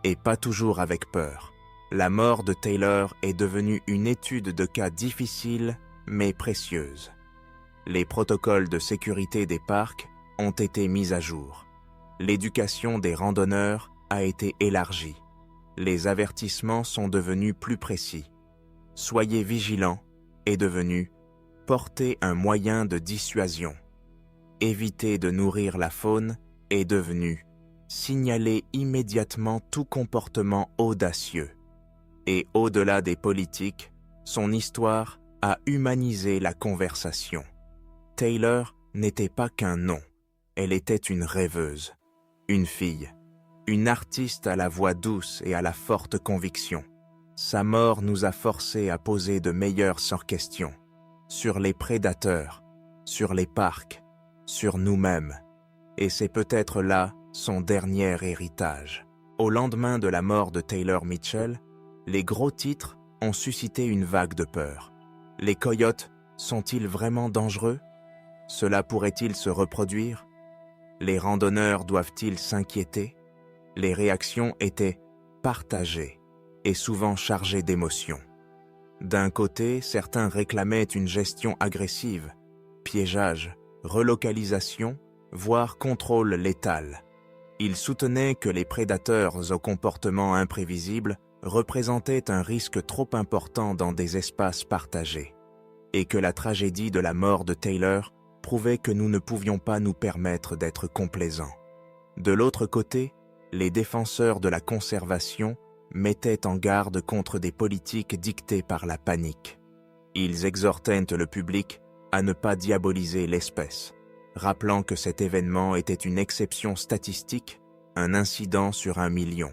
Et pas toujours avec peur. La mort de Taylor est devenue une étude de cas difficile mais précieuse. Les protocoles de sécurité des parcs ont été mis à jour. L'éducation des randonneurs a été élargie. Les avertissements sont devenus plus précis. Soyez vigilants est devenu porter un moyen de dissuasion. Éviter de nourrir la faune est devenu signaler immédiatement tout comportement audacieux. Et au-delà des politiques, son histoire a humanisé la conversation. Taylor n'était pas qu'un nom, elle était une rêveuse, une fille, une artiste à la voix douce et à la forte conviction. Sa mort nous a forcés à poser de meilleures questions sur les prédateurs, sur les parcs, sur nous-mêmes. Et c'est peut-être là son dernier héritage. Au lendemain de la mort de Taylor Mitchell, les gros titres ont suscité une vague de peur. Les coyotes sont-ils vraiment dangereux? Cela pourrait-il se reproduire? Les randonneurs doivent-ils s'inquiéter? Les réactions étaient partagées et souvent chargées d'émotions. D'un côté, certains réclamaient une gestion agressive, piégeage, relocalisation, voire contrôle létal. Ils soutenaient que les prédateurs au comportement imprévisible représentaient un risque trop important dans des espaces partagés, et que la tragédie de la mort de Taylor prouvait que nous ne pouvions pas nous permettre d'être complaisants. De l'autre côté, les défenseurs de la conservation mettaient en garde contre des politiques dictées par la panique. Ils exhortaient le public à ne pas diaboliser l'espèce, rappelant que cet événement était une exception statistique, un incident sur 1 million.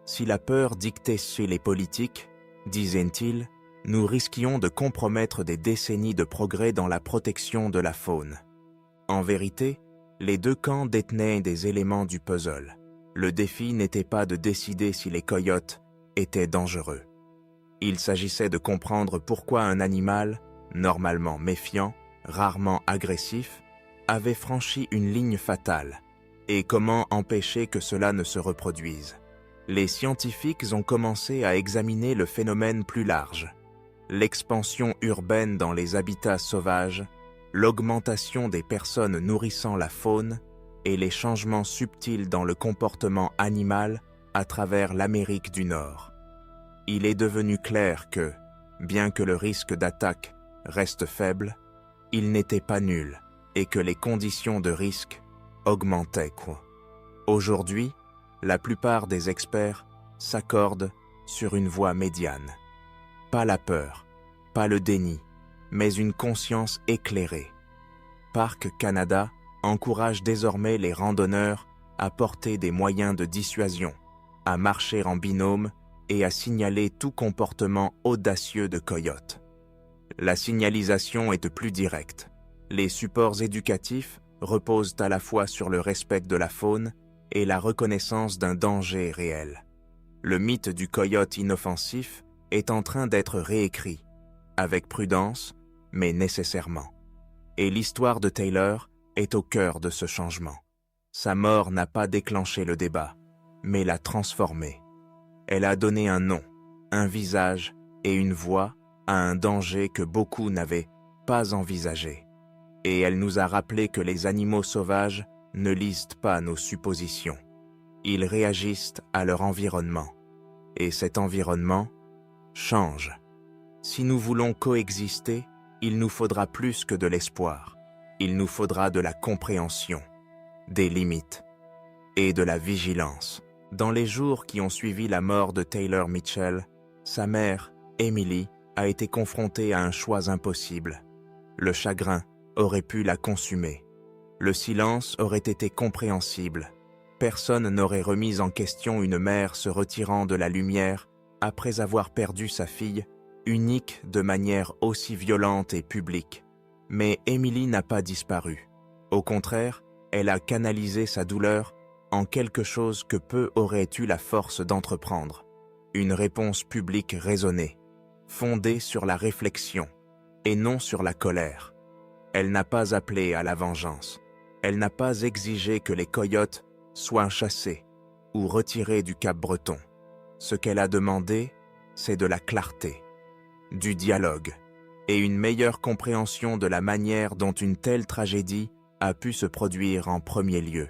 Si la peur dictait chez les politiques, disaient-ils, nous risquions de compromettre des décennies de progrès dans la protection de la faune. En vérité, les deux camps détenaient des éléments du puzzle. Le défi n'était pas de décider si les coyotes étaient dangereux. Il s'agissait de comprendre pourquoi un animal, normalement méfiant, rarement agressif, avait franchi une ligne fatale, et comment empêcher que cela ne se reproduise. Les scientifiques ont commencé à examiner le phénomène plus large. L'expansion urbaine dans les habitats sauvages, l'augmentation des personnes nourrissant la faune et les changements subtils dans le comportement animal à travers l'Amérique du Nord. Il est devenu clair que, bien que le risque d'attaque reste faible, il n'était pas nul et que les conditions de risque augmentaient. Aujourd'hui, la plupart des experts s'accordent sur une voie médiane. Pas la peur, pas le déni, mais une conscience éclairée. Parc Canada encourage désormais les randonneurs à porter des moyens de dissuasion, à marcher en binôme et à signaler tout comportement audacieux de coyote. La signalisation est plus directe. Les supports éducatifs reposent à la fois sur le respect de la faune et la reconnaissance d'un danger réel. Le mythe du coyote inoffensif est en train d'être réécrit, avec prudence, mais nécessairement. Et l'histoire de Taylor est au cœur de ce changement. Sa mort n'a pas déclenché le débat, mais l'a transformé. Elle a donné un nom, un visage et une voix à un danger que beaucoup n'avaient pas envisagé. Et elle nous a rappelé que les animaux sauvages ne lisent pas nos suppositions. Ils réagissent à leur environnement. Et cet environnement change. Si nous voulons coexister, il nous faudra plus que de l'espoir. Il nous faudra de la compréhension, des limites et de la vigilance. Dans les jours qui ont suivi la mort de Taylor Mitchell, sa mère, Emily, a été confrontée à un choix impossible. Le chagrin aurait pu la consumer. Le silence aurait été compréhensible. Personne n'aurait remis en question une mère se retirant de la lumière après avoir perdu sa fille, unique de manière aussi violente et publique. Mais Emily n'a pas disparu. Au contraire, elle a canalisé sa douleur en quelque chose que peu auraient eu la force d'entreprendre. Une réponse publique raisonnée, fondée sur la réflexion et non sur la colère. Elle n'a pas appelé à la vengeance. Elle n'a pas exigé que les coyotes soient chassés ou retirés du Cap-Breton. Ce qu'elle a demandé, c'est de la clarté, du dialogue et une meilleure compréhension de la manière dont une telle tragédie a pu se produire en premier lieu.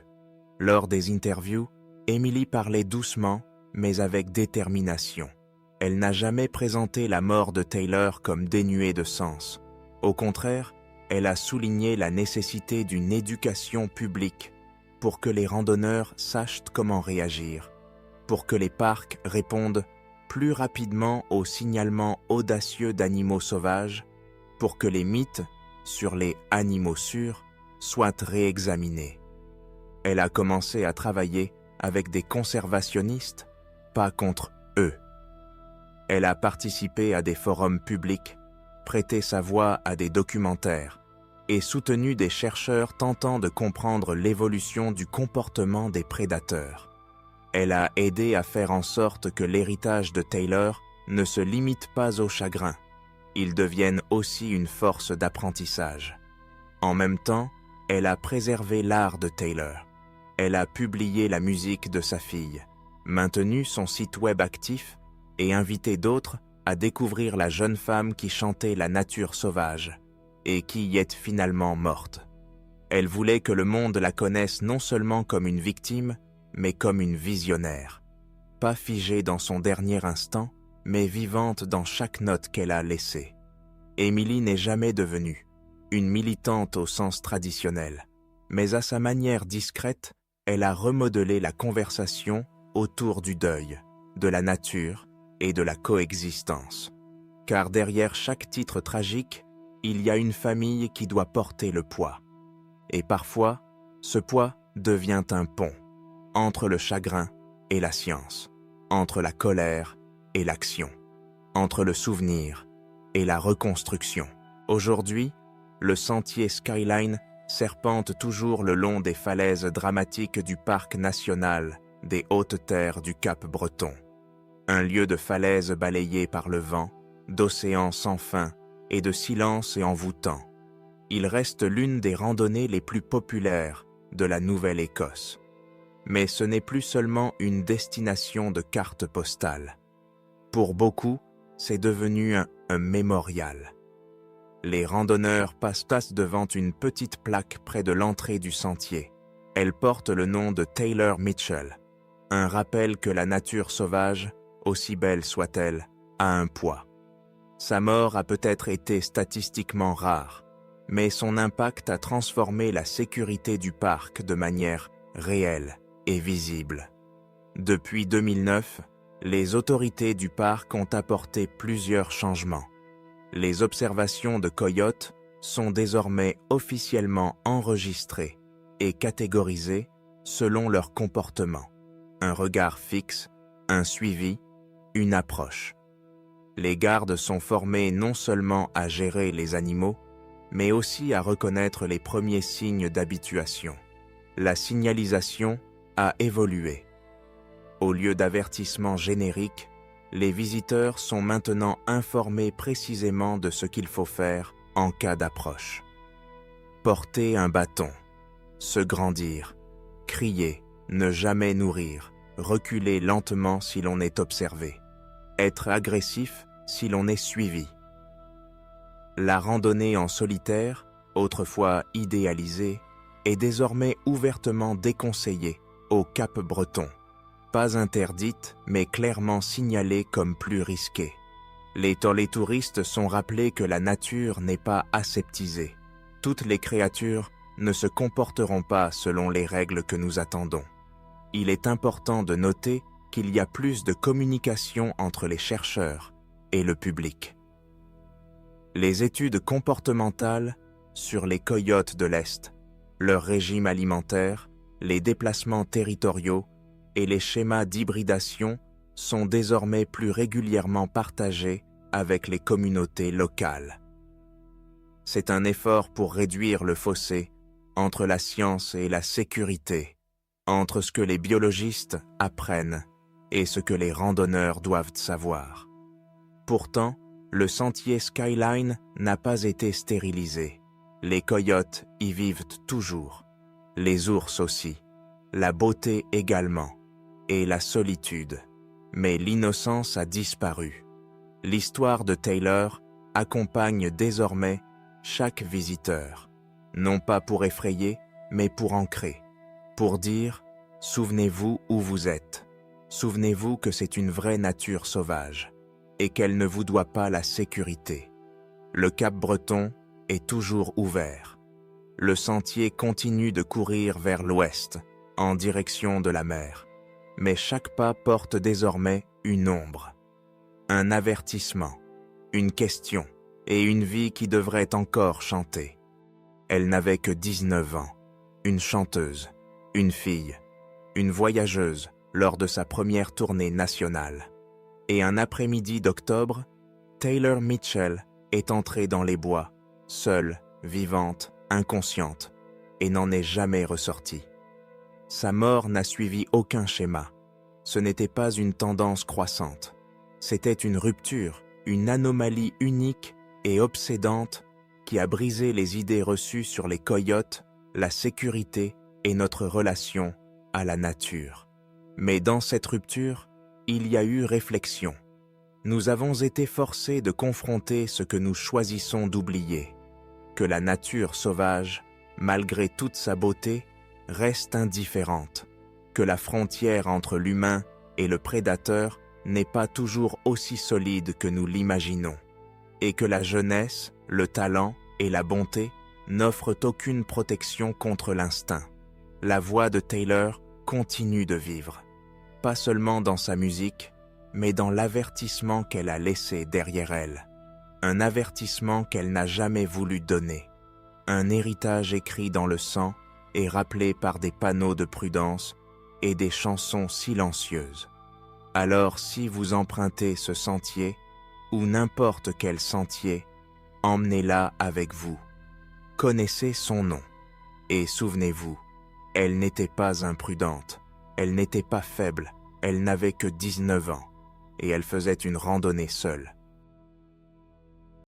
Lors des interviews, Emily parlait doucement, mais avec détermination. Elle n'a jamais présenté la mort de Taylor comme dénuée de sens. Au contraire, elle a souligné la nécessité d'une éducation publique pour que les randonneurs sachent comment réagir, pour que les parcs répondent plus rapidement aux signalements audacieux d'animaux sauvages, pour que les mythes sur les animaux sûrs soient réexaminés. Elle a commencé à travailler avec des conservationnistes, pas contre eux. Elle a participé à des forums publics, prêté sa voix à des documentaires et soutenu des chercheurs tentant de comprendre l'évolution du comportement des prédateurs. Elle a aidé à faire en sorte que l'héritage de Taylor ne se limite pas au chagrin. Il devienne aussi une force d'apprentissage. En même temps, elle a préservé l'art de Taylor. Elle a publié la musique de sa fille, maintenu son site web actif et invité d'autres à découvrir la jeune femme qui chantait la nature sauvage et qui y est finalement morte. Elle voulait que le monde la connaisse non seulement comme une victime, mais comme une visionnaire. Pas figée dans son dernier instant, mais vivante dans chaque note qu'elle a laissée. Emily n'est jamais devenue une militante au sens traditionnel, mais à sa manière discrète, elle a remodelé la conversation autour du deuil, de la nature et de la coexistence. Car derrière chaque titre tragique, il y a une famille qui doit porter le poids. Et parfois, ce poids devient un pont entre le chagrin et la science, entre la colère et l'action, entre le souvenir et la reconstruction. Aujourd'hui, le sentier Skyline serpente toujours le long des falaises dramatiques du parc national des Hautes-Terres du Cap-Breton. un lieu de falaises balayées par le vent, d'océans sans fin et de silence et envoûtant. Il reste l'une des randonnées les plus populaires de la Nouvelle-Écosse. Mais ce n'est plus seulement une destination de carte postale. Pour beaucoup, c'est devenu un mémorial. Les randonneurs passent devant une petite plaque près de l'entrée du sentier. Elle porte le nom de Taylor Mitchell, un rappel que la nature sauvage, aussi belle soit-elle, a un poids. Sa mort a peut-être été statistiquement rare, mais son impact a transformé la sécurité du parc de manière réelle et visible. Depuis 2009, les autorités du parc ont apporté plusieurs changements. Les observations de coyotes sont désormais officiellement enregistrées et catégorisées selon leur comportement. Un regard fixe, un suivi, une approche. Les gardes sont formés non seulement à gérer les animaux, mais aussi à reconnaître les premiers signes d'habituation. La signalisation a évolué. Au lieu d'avertissements génériques, les visiteurs sont maintenant informés précisément de ce qu'il faut faire en cas d'approche. Porter un bâton, se grandir, crier, ne jamais nourrir, reculer lentement si l'on est observé, être agressif si l'on est suivi. La randonnée en solitaire, autrefois idéalisée, est désormais ouvertement déconseillée au Cap-Breton. Pas interdite, mais clairement signalée comme plus risquée. Les touristes sont rappelés que la nature n'est pas aseptisée. Toutes les créatures ne se comporteront pas selon les règles que nous attendons. Il est important de noter qu'il y a plus de communication entre les chercheurs et le public. Les études comportementales sur les coyotes de l'Est, leur régime alimentaire, les déplacements territoriaux et les schémas d'hybridation sont désormais plus régulièrement partagés avec les communautés locales. C'est un effort pour réduire le fossé entre la science et la sécurité, entre ce que les biologistes apprennent et ce que les randonneurs doivent savoir. Pourtant, le sentier Skyline n'a pas été stérilisé. Les coyotes y vivent toujours, les ours aussi, la beauté également, et la solitude. Mais l'innocence a disparu. L'histoire de Taylor accompagne désormais chaque visiteur, non pas pour effrayer, mais pour ancrer, pour dire « Souvenez-vous où vous êtes, souvenez-vous que c'est une vraie nature sauvage et qu'elle ne vous doit pas la sécurité. Le Cap-Breton est toujours ouvert. Le sentier continue de courir vers l'ouest, en direction de la mer. Mais chaque pas porte désormais une ombre, un avertissement, une question et une vie qui devrait encore chanter. Elle n'avait que 19 ans, une chanteuse, une fille, une voyageuse lors de sa première tournée nationale. Et un après-midi d'octobre, Taylor Mitchell est entrée dans les bois, seule, vivante, inconsciente, et n'en est jamais ressortie. Sa mort n'a suivi aucun schéma. Ce n'était pas une tendance croissante. C'était une rupture, une anomalie unique et obsédante qui a brisé les idées reçues sur les coyotes, la sécurité et notre relation à la nature. Mais dans cette rupture, il y a eu réflexion. Nous avons été forcés de confronter ce que nous choisissons d'oublier, que la nature sauvage, malgré toute sa beauté, reste indifférente, que la frontière entre l'humain et le prédateur n'est pas toujours aussi solide que nous l'imaginons, et que la jeunesse, le talent et la bonté n'offrent aucune protection contre l'instinct. La voix de Taylor continue de vivre, pas seulement dans sa musique, mais dans l'avertissement qu'elle a laissé derrière elle. Un avertissement qu'elle n'a jamais voulu donner. Un héritage écrit dans le sang et rappelé par des panneaux de prudence et des chansons silencieuses. Alors si vous empruntez ce sentier, ou n'importe quel sentier, emmenez-la avec vous. Connaissez son nom. Et souvenez-vous, elle n'était pas imprudente, elle n'était pas faible, elle n'avait que 19 ans. et elle faisait une randonnée seule.